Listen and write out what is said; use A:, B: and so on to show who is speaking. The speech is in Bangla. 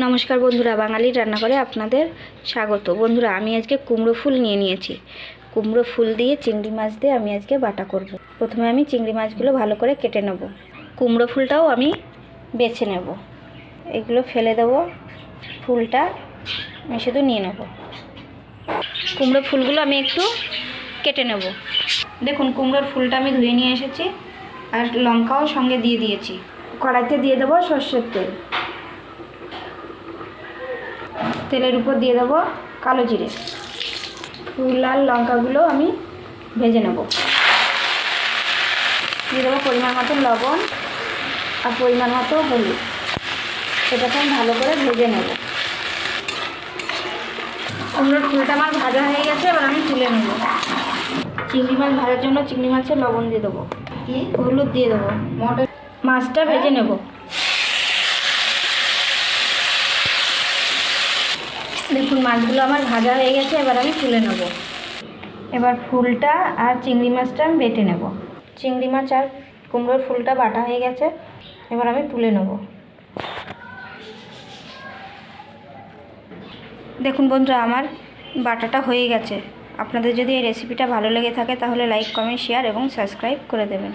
A: নমস্কার বন্ধুরা, বাঙালির রান্নাঘরে আপনাদের স্বাগত। বন্ধুরা, আমি আজকে কুমড়ো ফুল নিয়েছি। কুমড়ো ফুল দিয়ে চিংড়ি মাছ দিয়ে আমি আজকে বাটা করব। প্রথমে আমি চিংড়ি মাছগুলো ভালো করে কেটে নেব। কুমড়ো ফুলটাও আমি বেছে নেব। এগুলো ফেলে দেব, ফুলটা আমি শুধু নিয়ে নেব। কুমড়ো ফুলগুলো আমি একটু কেটে নেব। দেখুন, কুমড়োর ফুলটা আমি ধুয়ে নিয়ে এসেছি, আর লঙ্কাও সঙ্গে দিয়ে দিয়েছি। কড়াইতে দিয়ে দেবো সর্ষের তেল। তেলের উপর দিয়ে দেবো কালো জিরে। ফুল আর লঙ্কাগুলো আমি ভেজে নেব। দিয়ে দেবো পরিমাণ মতো লবণ আর পরিমাণ মতো হলুদ। সেটাকে আমি ভালো করে ভেজে নেব। কুমড়োর ফুলটা আমার ভাজা হয়ে গেছে, এবার আমি তুলে নেব। চিংড়ি মাছ ভাজার জন্য চিংড়ি মাছের লবণ দিয়ে দেবো, হলুদ দিয়ে দেবো, মাছটা ভেজে নেব। দেখুন, মাছগুলো আমার ভাজা হয়ে গেছে, এবার আমি তুলে নেব। এবার ফুলটা আর চিংড়ি মাছটা আমি বেটে নেব। চিংড়ি মাছ আর কুমড়োর ফুলটা বাটা হয়ে গেছে, এবার আমি তুলে নেব। দেখুন বন্ধুরা, আমার বাটাটা হয়ে গেছে। আপনাদের যদি এই রেসিপিটা ভালো লেগে থাকে তাহলে লাইক, কমেন্ট, শেয়ার এবং সাবস্ক্রাইব করে দেবেন।